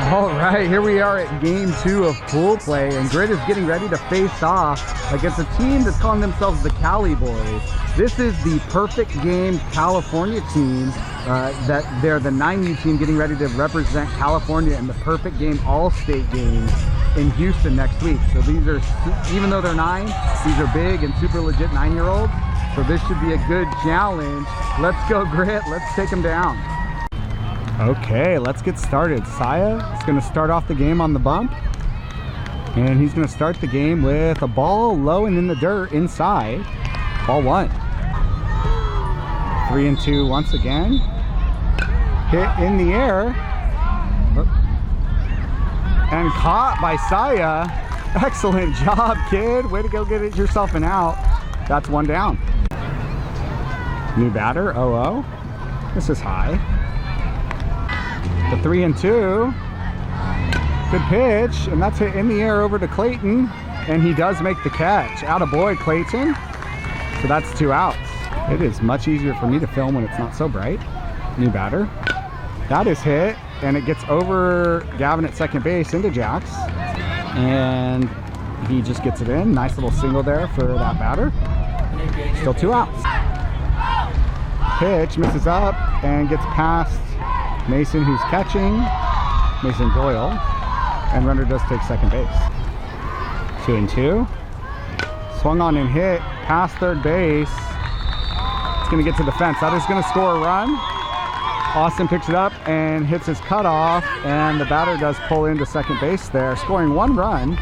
All right, here we are at game 2 of pool play, and Grit is getting ready to face off against a team that's calling themselves the Cali Boyz. This is the Perfect Game California team. That they're the 9U team getting ready to represent California in the Perfect Game All-State games in Houston next week. So these are, even though they're 9, these are big and super legit 9-year-olds. So this should be a good challenge. Let's go, Grit. Let's take them down. Okay, let's get started. Saya is going to start off the game on the bump. And he's going to start the game with a ball low and in the dirt inside. Ball 1. 3 and 2 once again. Hit in the air. And caught by Saya. Excellent job, kid. Way to go get it yourself an out. That's 1 down. New batter, 0-0. This is high. The 3 and 2. Good pitch, and that's hit in the air over to Clayton, and he does make the catch. Attaboy, Clayton. So that's 2 outs. It is much easier for me to film when it's not so bright. New batter. That is hit, and it gets over Gavin at second base into Jax, and he just gets it in. Nice little single there for that batter. Still 2 outs. Pitch misses up and gets past Mason, who's catching, Mason Doyle, and runner does take second base. 2 and 2. Swung on and hit past third base. It's going to get to the fence. That is going to score a run. Austin picks it up and hits his cutoff, and the batter does pull into second base there, scoring 1 run.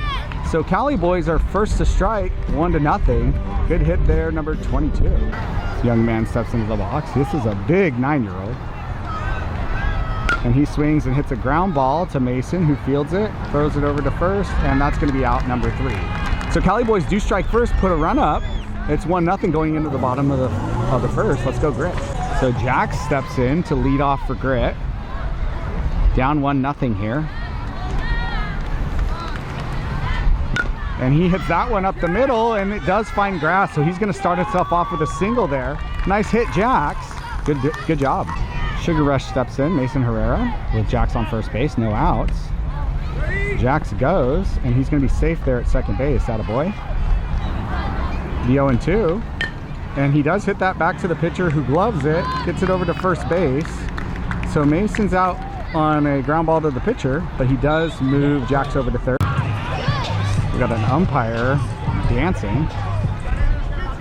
So Cali Boyz are first to strike, 1-0. Good hit there, number 22. This young man steps into the box. This is a big 9-year-old. And he swings and hits a ground ball to Mason, who fields it, throws it over to first, and that's going to be out number 3. So Cali Boyz do strike first, put a run up. It's 1-0 going into the bottom of the first. Let's go, Grit. So Jax steps in to lead off for Grit. Down 1-0 here. And he hits that one up the middle, and it does find grass, so he's going to start himself off with a single there. Nice hit, Jax. Good job. Sugar Rush steps in, Mason Herrera, with Jax on first base, no outs. Jax goes, and he's going to be safe there at second base. Attaboy. The 0-2. And he does hit that back to the pitcher, who gloves it, gets it over to first base. So Mason's out on a ground ball to the pitcher, but he does move Jax over to third. We got an umpire dancing.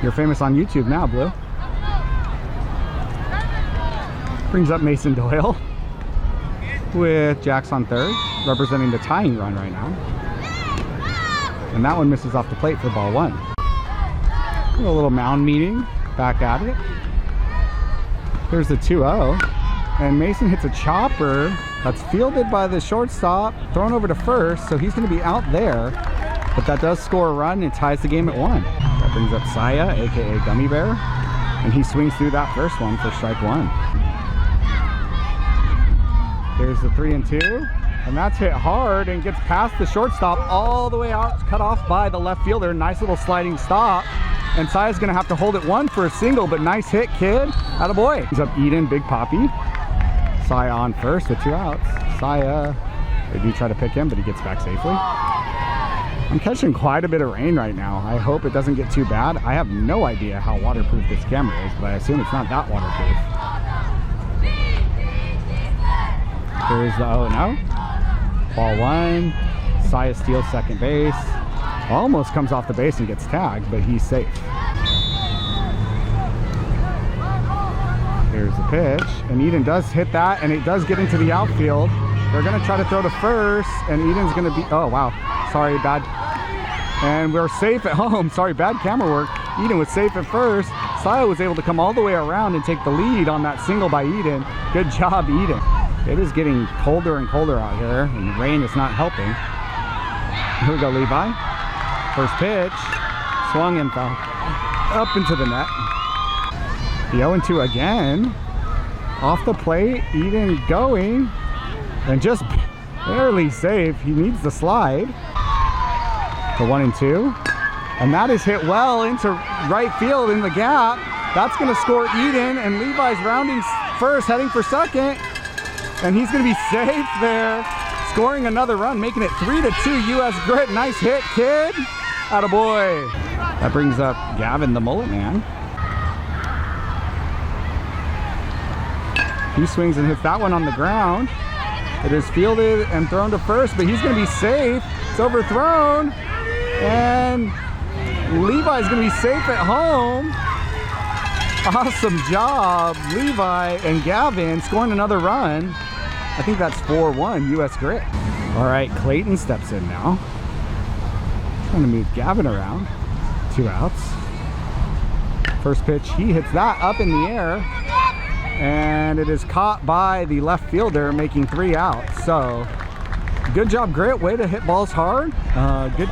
You're famous on YouTube now, Blue. Brings up Mason Doyle with Jax on third, representing the tying run right now. And that one misses off the plate for ball 1. A little mound meeting, back at it. There's the 2-0. And Mason hits a chopper that's fielded by the shortstop, thrown over to first, so he's going to be out there. But that does score a run and ties the game at 1. That brings up Saya, aka Gummy Bear. And he swings through that first one for strike 1. There's the 3 and 2, and that's hit hard and gets past the shortstop all the way out, cut off by the left fielder. Nice little sliding stop, and Saya's gonna have to hold it 1 for a single, but nice hit, kid. Attaboy. He's up Eden, Big Poppy. Saya on first with 2 outs. Saya, they do try to pick him, but he gets back safely. I'm catching quite a bit of rain right now. I hope it doesn't get too bad. I have no idea how waterproof this camera is, but I assume it's not that waterproof. Here's the 0-0. Ball 1. Saya steals second base. Almost comes off the base and gets tagged, but he's safe. Here's the pitch. And Eden does hit that, and it does get into the outfield. They're going to try to throw to first, and Eden's going to be... Oh, wow. Sorry, bad. And we're safe at home. Sorry, bad camera work. Eden was safe at first. Saya was able to come all the way around and take the lead on that single by Eden. Good job, Eden. It is getting colder and colder out here, and the rain is not helping. Here we go, Levi. First pitch, swung and fell up into the net. The 0-2 again. Off the plate, Eden going, and just barely safe. He needs the slide. The 1-2. And that is hit well into right field in the gap. That's going to score Eden, and Levi's rounding first, heading for second. And he's going to be safe there. scoring another run, making it 3-2 US Grit. Nice hit, kid. Attaboy. That brings up Gavin, the mullet man. He swings and hits that one on the ground. It is fielded and thrown to first, but he's going to be safe. It's overthrown. And Levi's going to be safe at home. Awesome job, Levi and Gavin scoring another run. I think that's 4-1 US Grit. All right, Clayton steps in now. Trying to move Gavin around. 2 outs. First pitch, he hits that up in the air. And it is caught by the left fielder, making 3 outs. So, good job, Grit. Way to hit balls hard. Good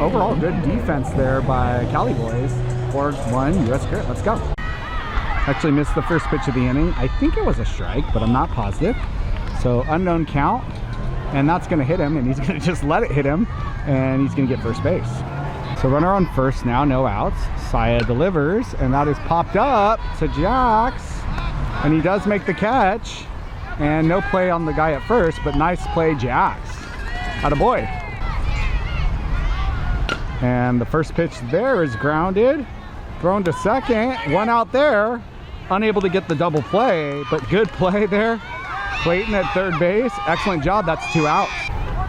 overall, good defense there by Cali Boyz. 4-1 US Grit. Let's go. Actually missed the first pitch of the inning. I think it was a strike, but I'm not positive. So unknown count, and that's going to hit him, and he's going to just let it hit him, and he's going to get first base. So runner on first now, no outs. Saya delivers, and that is popped up to Jax, and he does make the catch, and no play on the guy at first, but nice play, Jax. Attaboy. And the first pitch there is grounded, thrown to second, 1 out there. Unable to get the double play, but good play there. Clayton at third base. Excellent job. That's 2 outs.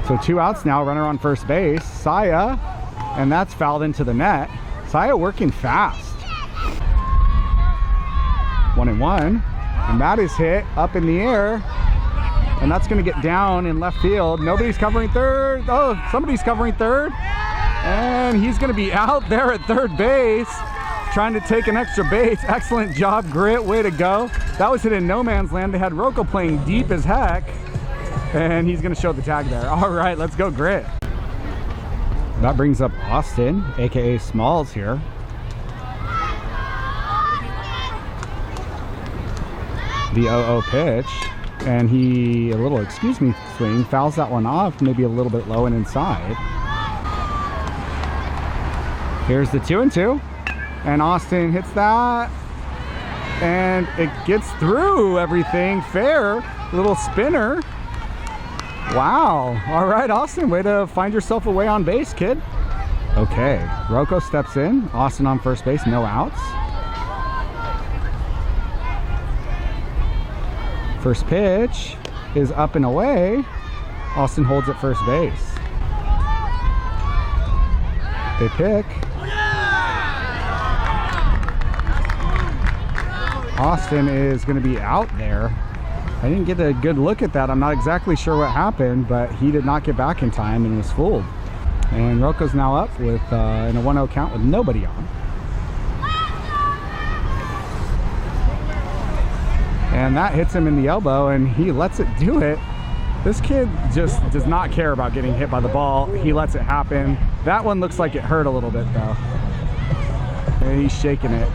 So 2 outs now. Runner on first base. Saya, and that's fouled into the net. Saya working fast. 1-1, and that is hit up in the air, and that's going to get down in left field. Nobody's covering third. Oh, somebody's covering third, and he's going to be out there at third base. Trying to take an extra base. Excellent job, Grit. Way to go. That was hit in no man's land. They had Rocco playing deep as heck, and he's going to show the tag there. All right, let's go, Grit. That brings up Austin, aka Smalls here. The 0-0 pitch, and he, a little excuse me swing, fouls that one off, maybe a little bit low and inside. Here's the 2-2. And Austin hits that, and it gets through everything. Fair, little spinner. Wow. All right, Austin, way to find yourself a way on base, kid. Okay, Rocco steps in. Austin on first base, no outs. First pitch is up and away. Austin holds at first base. They pick. Austin is going to be out there. I didn't get a good look at that. I'm not exactly sure what happened, but he did not get back in time and was fooled. And Rocco's now up with in a 1-0 count with nobody on. And that hits him in the elbow, and he lets it do it. This kid just does not care about getting hit by the ball. He lets it happen. That one looks like it hurt a little bit though. And he's shaking it.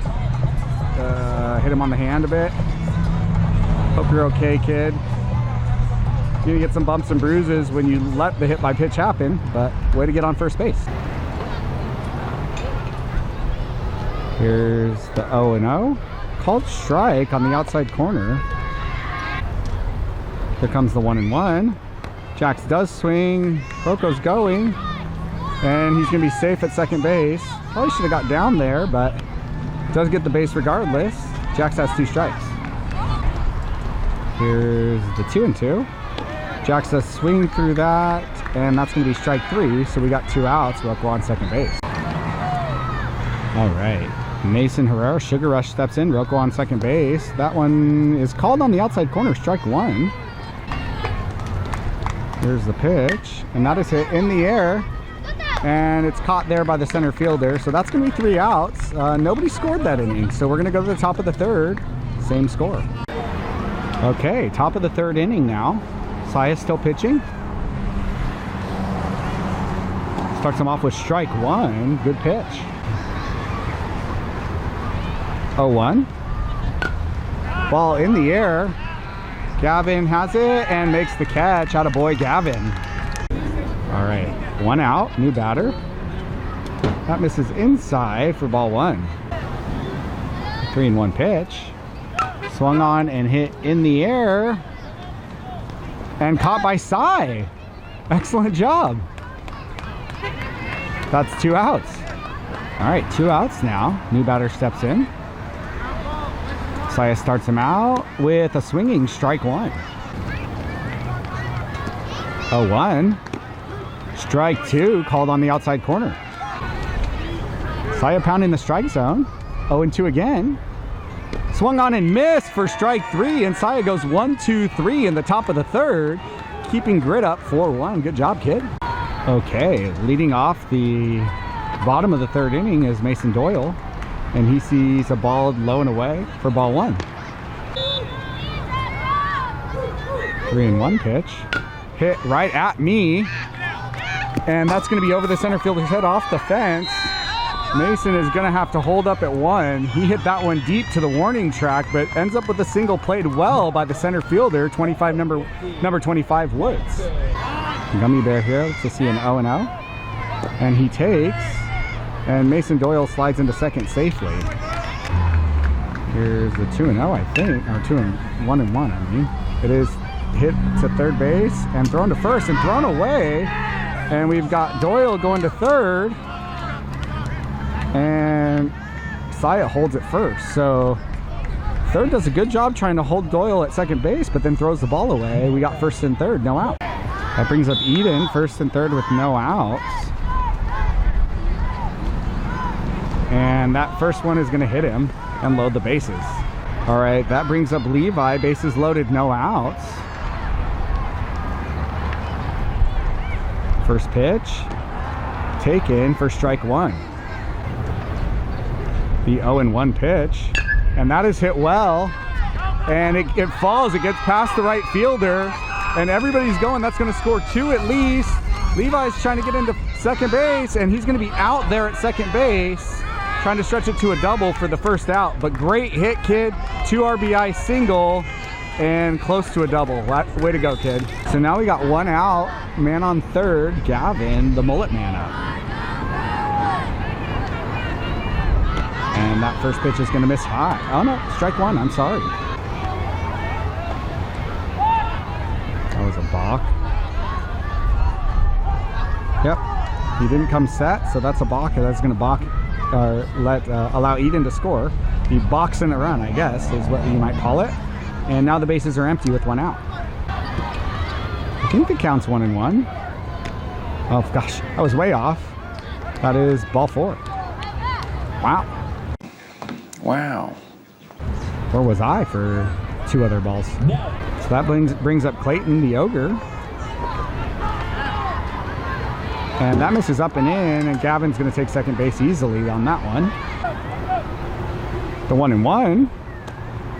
Hit him on the hand a bit. Hope you're okay, kid. You're gonna get some bumps and bruises when you let the hit by pitch happen, but way to get on first base. Here's the 0-0. Called strike on the outside corner. Here comes the 1-1. Jax does swing. Rocco's going, and he's gonna be safe at second base. Probably should have got down there, but does get the base regardless. Jax has 2 strikes. Here's the 2-2. Jax does swing through that, and that's going to be strike 3. So we got 2 outs. Rocco on second base. All right. Mason Herrera, Sugar Rush steps in. Rocco on second base. That one is called on the outside corner. Strike 1. Here's the pitch, and that is hit in the air. And it's caught there by the center fielder. So that's going to be 3 outs. Nobody scored that inning. So we're going to go to the top of the third. Same score. Okay, top of the third inning now. Saya's still pitching. Starts him off with strike 1. Good pitch. 0-1. Ball in the air. Gavin has it and makes the catch. Attaboy, Gavin. All right. 1 out, new batter. That misses inside for ball 1. 3-1 pitch. Swung on and hit in the air. And caught by Sai. Excellent job. That's 2 outs. All right, 2 outs now. New batter steps in. Saya starts him out with a swinging strike 1. 0-1. Strike 2 called on the outside corner. Saya pounding the strike zone. 0-2 again. Swung on and missed for strike 3, and Saya goes 1-2-3 in the top of the third, keeping grit up 4-1. Good job, kid. Okay, leading off the bottom of the third inning is Mason Doyle, and he sees a ball low and away for ball 1. 3-1 pitch. Hit right at me, and that's going to be over the center fielder's head off the fence. Mason is going to have to hold up at 1. He hit that one deep to the warning track, but ends up with a single played well by the center fielder, number 25 Woods. Gummy Bear here, let's see an 0-0. And he takes, and Mason Doyle slides into second safely. Here's the 2-0, I think, or 1-1, I mean. It is hit to third base and thrown to first and thrown away. And we've got Doyle going to third. And Saya holds it first. So third does a good job trying to hold Doyle at second base, but then throws the ball away. We got first and third, no out. That brings up Eden, first and third with no outs. And that first one is going to hit him and load the bases. All right, that brings up Levi, bases loaded, no outs. First pitch, taken for strike 1. The 0-1 pitch, and that is hit well, and it falls, it gets past the right fielder, and everybody's going, that's going to score 2 at least. Levi's trying to get into second base, and he's going to be out there at second base, trying to stretch it to a double for the first out. But great hit, kid. 2 RBI single, and close to a double. Way to go, kid. So now we got 1 out, man on third, Gavin, the mullet man up. And that first pitch is going to miss high. Oh no, strike 1, I'm sorry. That was a balk. Yep, he didn't come set, so that's a balk. That's going to balk, allow Eden to score. He balks in a run, I guess, is what you might call it. And now the bases are empty with 1 out. I think the count's 1-1. Oh gosh, I was way off. That is ball 4. Wow. Wow. Where was I for 2 other balls? So that brings up Clayton, the Ogre. And that misses up and in, and Gavin's going to take second base easily on that one. The 1-1.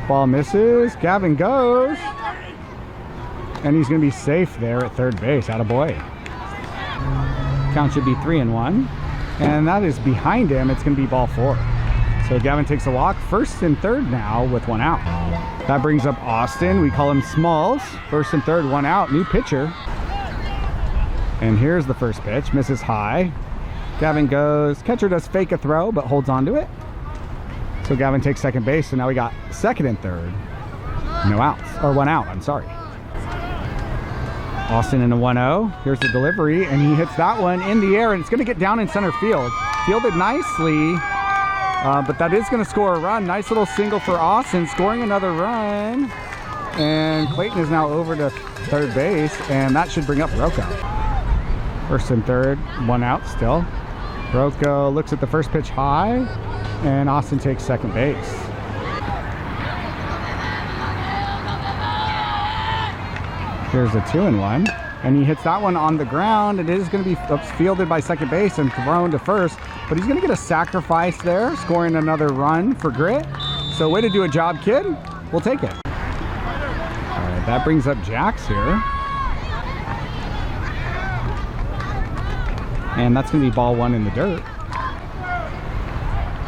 Ball misses. Gavin goes. And he's going to be safe there at third base. Attaboy. Count should be 3-1. And that is behind him. It's going to be ball 4. So Gavin takes a walk, first and third now with 1 out. That brings up Austin. We call him Smalls. First and third, 1 out. New pitcher. And here's the first pitch. Misses high. Gavin goes. Catcher does fake a throw, but holds on to it. So Gavin takes second base. So now we got second and third. No outs. Or 1 out, I'm sorry. Austin in a 1-0. Here's the delivery, and he hits that one in the air, and it's going to get down in center field. Fielded nicely. But that is going to score a run. Nice little single for Austin, scoring another run. And Clayton is now over to third base, and that should bring up Rocco. First and third, 1 out still. Rocco looks at the first pitch high, and Austin takes second base. Here's a 2-1. And he hits that one on the ground. It is going to be fielded by second base and thrown to first. But he's going to get a sacrifice there, scoring another run for grit. So way to do a job, kid. We'll take it. All right, that brings up Jax here. And that's going to be ball 1 in the dirt.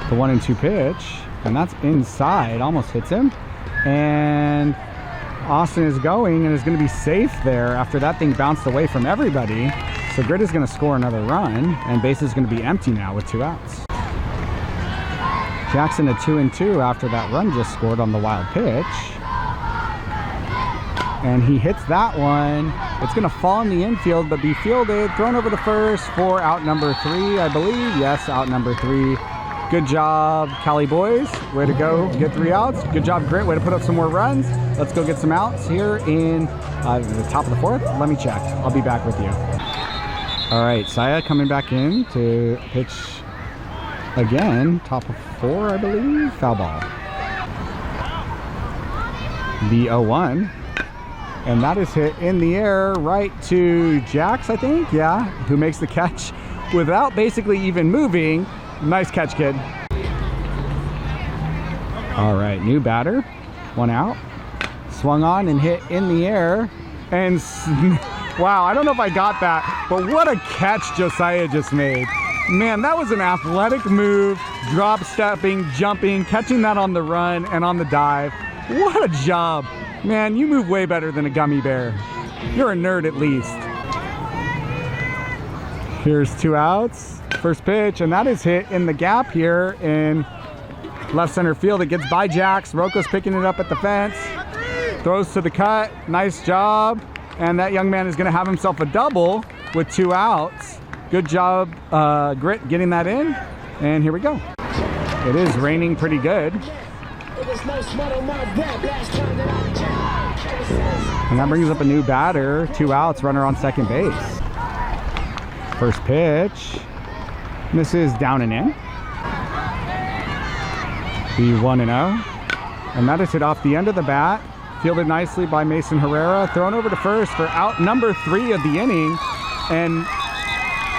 The 1-2 pitch. And that's inside. Almost hits him. And Austin is going and is going to be safe there after that thing bounced away from everybody. So Grit is going to score another run, and base is going to be empty now with 2 outs. Jackson a 2-2 after that run just scored on the wild pitch. And he hits that one. It's going to fall in the infield, but be fielded. Thrown over to first for out number 3, I believe. Yes, out number 3. Good job, Cali Boyz. Way to go, get 3 outs. Good job, Grit. Way to put up some more runs. Let's go get some outs here in the top of the 4th. Let me check. I'll be back with you. All right, Saya coming back in to pitch again. Top of 4, I believe. Foul ball. The 0-1. And that is hit in the air right to Jax, I think. Yeah, who makes the catch without basically even moving. Nice catch, kid. All right, new batter. 1 out. Swung on and hit in the air. And wow, I don't know if I got that, but what a catch Josiah just made. Man, that was an athletic move. Drop stepping, jumping, catching that on the run and on the dive. What a job. Man, you move way better than a gummy bear. You're a nerd at least. Here's 2 outs. First pitch, and that is hit in the gap here in left center field. It gets by Jax. Rocco's picking it up at the fence. Throws to the cut. Nice job. And that young man is going to have himself a double with 2 outs. Good job, Grit, getting that in. And here we go. It is raining pretty good. And that brings up a new batter. 2 outs, runner on second base. First pitch. Misses down and in. The 1-0. And that is hit off the end of the bat. Fielded nicely by Mason Herrera. Thrown over to first for out number 3 of the inning. And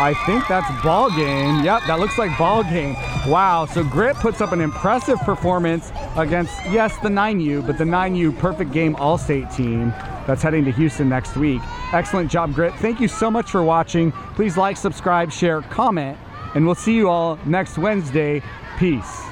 I think that's ball game. Yep, that looks like ball game. Wow, so Grit puts up an impressive performance against, yes, the 9U, but the 9U Perfect Game All-State team that's heading to Houston next week. Excellent job, Grit. Thank you so much for watching. Please like, subscribe, share, comment, and we'll see you all next Wednesday. Peace.